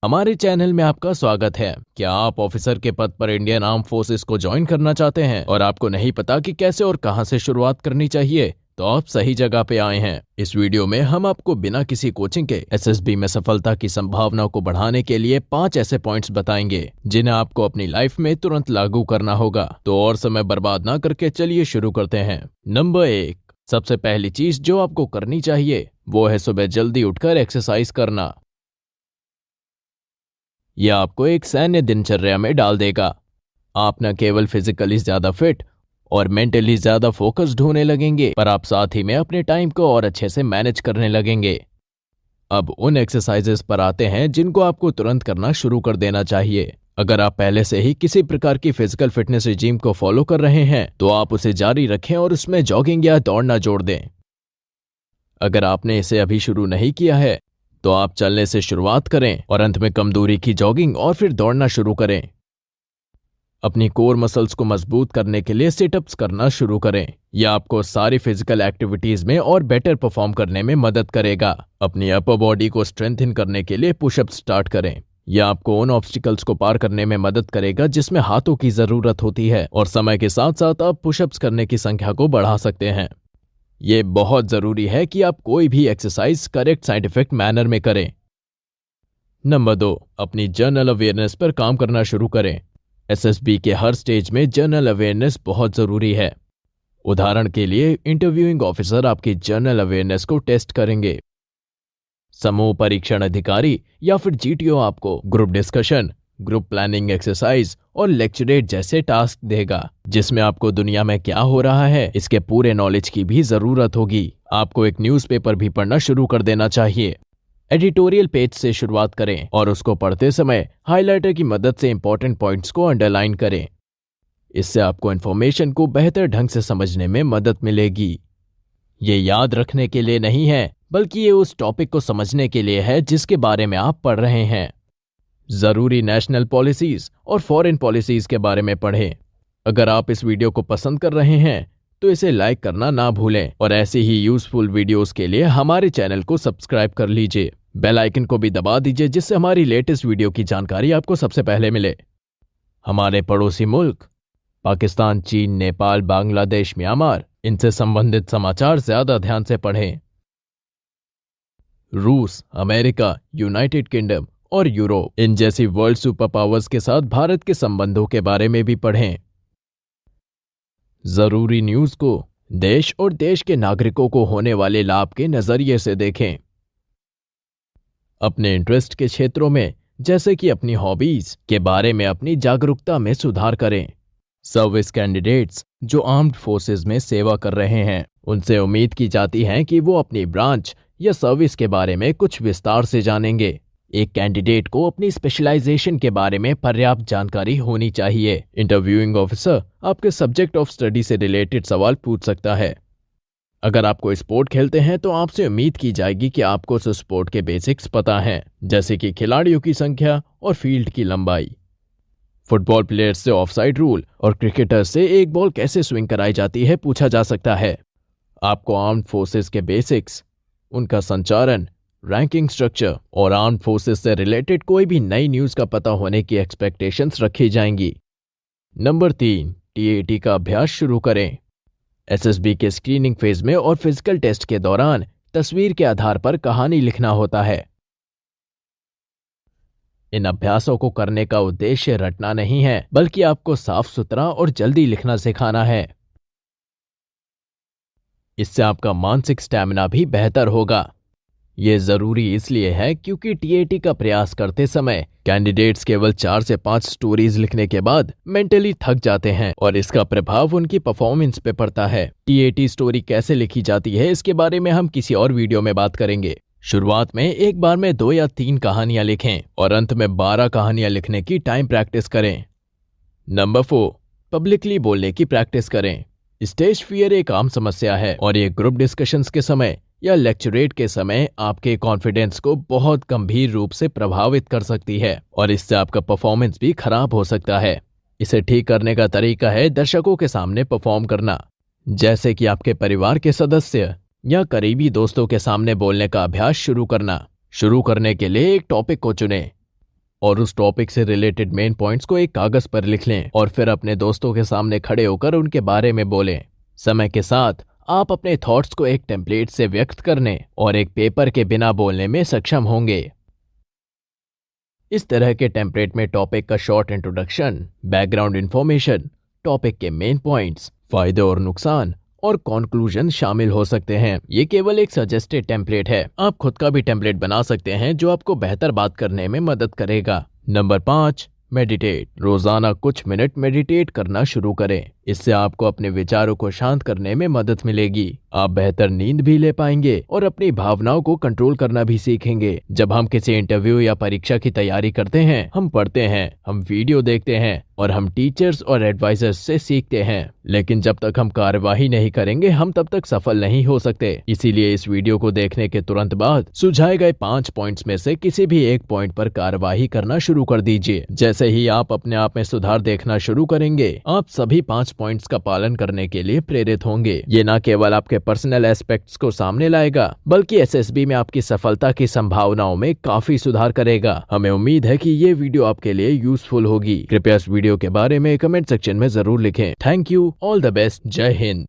हमारे चैनल में आपका स्वागत है। क्या आप ऑफिसर के पद पर इंडियन आर्म फोर्सेस को ज्वाइन करना चाहते हैं और आपको नहीं पता कि कैसे और कहां से शुरुआत करनी चाहिए? तो आप सही जगह पे आए हैं। इस वीडियो में हम आपको बिना किसी कोचिंग के एसएसबी में सफलता की संभावना को बढ़ाने के लिए 5 ऐसे पॉइंट्स बताएंगे जिन्हें आपको अपनी लाइफ में तुरंत लागू करना होगा। तो और समय बर्बाद ना करके चलिए शुरू करते हैं। नंबर 1, सबसे पहली चीज जो आपको करनी चाहिए वो है सुबह जल्दी उठकर एक्सरसाइज करना। यह आपको एक सैन्य दिनचर्या में डाल देगा। आप न केवल फिजिकली ज्यादा फिट और मेंटली ज्यादा फोकस्ड होने लगेंगे, पर आप साथ ही में अपने टाइम को और अच्छे से मैनेज करने लगेंगे। अब उन एक्सरसाइजेस पर आते हैं जिनको आपको तुरंत करना शुरू कर देना चाहिए। अगर आप पहले से ही किसी प्रकार की फिजिकल फिटनेस रिजीम को फॉलो कर रहे हैं तो आप उसे जारी रखें और उसमें जॉगिंग या दौड़ना जोड़ दें। अगर आपने इसे अभी शुरू नहीं किया है तो आप चलने से शुरुआत करें और अंत में कम दूरी की जॉगिंग और फिर दौड़ना शुरू करें। अपनी कोर मसल्स को मजबूत करने के लिए सिटअप्स करना शुरू करें। यह आपको सारी फिजिकल एक्टिविटीज में और बेटर परफॉर्म करने में मदद करेगा। अपनी अपर बॉडी को स्ट्रेंथन करने के लिए पुशअप स्टार्ट करें। यह आपको उन ऑब्स्टिकल्स को पार करने में मदद करेगा जिसमें हाथों की जरूरत होती है, और समय के साथ साथ आप पुशअप्स करने की संख्या को बढ़ा सकते हैं। ये बहुत जरूरी है कि आप कोई भी एक्सरसाइज करेक्ट साइंटिफिक मैनर में करें। नंबर 2, अपनी जनरल अवेयरनेस पर काम करना शुरू करें। एसएसबी के हर स्टेज में जनरल अवेयरनेस बहुत जरूरी है। उदाहरण के लिए इंटरव्यूइंग ऑफिसर आपकी जनरल अवेयरनेस को टेस्ट करेंगे। समूह परीक्षण अधिकारी या फिर जीटीओ आपको group discussion, group planning exercise और लेक्चरेट जैसे टास्क देगा, जिसमें आपको दुनिया में क्या हो रहा है इसके पूरे नॉलेज की भी जरूरत होगी। आपको एक न्यूज़पेपर भी पढ़ना शुरू कर देना चाहिए। एडिटोरियल पेज से शुरुआत करें और उसको पढ़ते समय हाइलाइटर की मदद से इंपॉर्टेंट पॉइंट्स को अंडरलाइन करें। इससे आपको इन्फॉर्मेशन को बेहतर ढंग से समझने में मदद मिलेगी। ये याद रखने के लिए नहीं है, बल्कि ये उस टॉपिक को समझने के लिए है जिसके बारे में आप पढ़ रहे हैं। जरूरी नेशनल पॉलिसीज और फॉरेन पॉलिसीज के बारे में पढ़ें। अगर आप इस वीडियो को पसंद कर रहे हैं तो इसे लाइक करना ना भूलें, और ऐसे ही यूजफुल वीडियोस के लिए हमारे चैनल को सब्सक्राइब कर लीजिए। बेल आइकन को भी दबा दीजिए जिससे हमारी लेटेस्ट वीडियो की जानकारी आपको सबसे पहले मिले। हमारे पड़ोसी मुल्क पाकिस्तान, चीन, नेपाल, बांग्लादेश, म्यांमार, इनसे संबंधित समाचार ज्यादा ध्यान से पढ़ें। रूस, अमेरिका, यूनाइटेड किंगडम और यूरोप, इन जैसी वर्ल्ड सुपर पावर्स के साथ भारत के संबंधों के बारे में भी पढ़ें। जरूरी न्यूज को देश और देश के नागरिकों को होने वाले लाभ के नजरिए से देखें। अपने इंटरेस्ट के क्षेत्रों में, जैसे कि अपनी हॉबीज के बारे में अपनी जागरूकता में सुधार करें। सर्विस कैंडिडेट्स जो आर्म्ड फोर्सेस में सेवा कर रहे हैं, उनसे उम्मीद की जाती है कि वो अपनी ब्रांच या सर्विस के बारे में कुछ विस्तार से जानेंगे। एक कैंडिडेट को अपनी स्पेशलाइजेशन के बारे में पर्याप्त जानकारी होनी चाहिए। इंटरव्यूइंग ऑफिसर आपके सब्जेक्ट ऑफ स्टडी से रिलेटेड सवाल पूछ सकता है। अगर आप कोई स्पोर्ट खेलते हैं तो आपसे उम्मीद की जाएगी कि आपको उस स्पोर्ट के बेसिक्स पता हैं, जैसे कि खिलाड़ियों की संख्या और फील्ड की लंबाई। फुटबॉल प्लेयर्स से ऑफसाइड रूल और क्रिकेटर्स से एक बॉल कैसे स्विंग कराई जाती है पूछा जा सकता है। आपको आर्म्ड फोर्सेस के बेसिक्स, उनका संचालन, रैंकिंग स्ट्रक्चर और आर्म्ड फोर्सेस से रिलेटेड कोई भी नई न्यूज का पता होने की एक्सपेक्टेशंस रखी जाएंगी। नंबर 3, टीएटी का अभ्यास शुरू करें। एसएसबी के स्क्रीनिंग फेज में और फिजिकल टेस्ट के दौरान तस्वीर के आधार पर कहानी लिखना होता है। इन अभ्यासों को करने का उद्देश्य रटना नहीं है, बल्कि आपको साफ सुथरा और जल्दी लिखना सिखाना है। इससे आपका मानसिक स्टैमिना भी बेहतर होगा। यह जरूरी इसलिए है क्योंकि टीएटी का प्रयास करते समय कैंडिडेट्स केवल 4 से 5 स्टोरीज लिखने के बाद मेंटली थक जाते हैं, और इसका प्रभाव उनकी परफॉर्मेंस पे पड़ता है। टीएटी स्टोरी कैसे लिखी जाती है इसके बारे में हम किसी और वीडियो में बात करेंगे। शुरुआत में एक बार में 2 या 3 कहानियां लिखें और अंत में 12 कहानियां लिखने की टाइम प्रैक्टिस करें। नंबर 4, पब्लिकली बोलने की प्रैक्टिस करें। स्टेज फियर एक आम समस्या है, और ये ग्रुप डिस्कशंस के समय या लेक्चरेट के समय आपके कॉन्फिडेंस को बहुत गंभीर रूप से प्रभावित कर सकती है, और इससे आपका परफॉर्मेंस भी खराब हो सकता है। इसे ठीक करने का तरीका है दर्शकों के सामने परफॉर्म करना, जैसे कि आपके परिवार के सदस्य या करीबी दोस्तों के सामने बोलने का अभ्यास शुरू करना। शुरू करने के लिए एक टॉपिक को चुनें, और उस टॉपिक से रिलेटेड मेन पॉइंट्स को एक कागज पर लिख लें और फिर अपने दोस्तों के सामने खड़े होकर उनके बारे में बोलें। समय के साथ आप अपने थॉट्स को एक टेम्पलेट से व्यक्त करने और एक पेपर के बिना बोलने में सक्षम होंगे। इस तरह के टेम्पलेट में टॉपिक का short introduction, background information, topic के मेन पॉइंट्स, फायदे और नुकसान और कंक्लूजन शामिल हो सकते हैं। ये केवल एक सजेस्टेड टेम्पलेट है। आप खुद का भी टेम्पलेट बना सकते हैं जो आपको बेहतर बात करने में मदद करेगा। Number 5, meditate. रोजाना कुछ मिनट मेडिटेट करना शुरू करें। इससे आपको अपने विचारों को शांत करने में मदद मिलेगी। आप बेहतर नींद भी ले पाएंगे और अपनी भावनाओं को कंट्रोल करना भी सीखेंगे। जब हम किसी इंटरव्यू या परीक्षा की तैयारी करते हैं, हम पढ़ते हैं, हम वीडियो देखते हैं और हम टीचर्स और एडवाइजर्स से सीखते हैं, लेकिन जब तक हम कार्यवाही नहीं करेंगे हम तब तक सफल नहीं हो सकते। इसीलिए इस वीडियो को देखने के तुरंत बाद सुझाए गए 5 पॉइंट्स में से किसी भी एक पॉइंट पर कार्यवाही करना शुरू कर दीजिए। जैसे ही आप अपने आप में सुधार देखना शुरू करेंगे, आप सभी 5 पॉइंट्स का पालन करने के लिए प्रेरित होंगे। ये न केवल आपके पर्सनल एस्पेक्ट्स को सामने लाएगा, बल्कि एसएसबी में आपकी सफलता की संभावनाओं में काफी सुधार करेगा। हमें उम्मीद है कि ये वीडियो आपके लिए यूजफुल होगी। कृपया इस वीडियो के बारे में कमेंट सेक्शन में जरूर लिखें। Thank you, all the best, जय हिंद।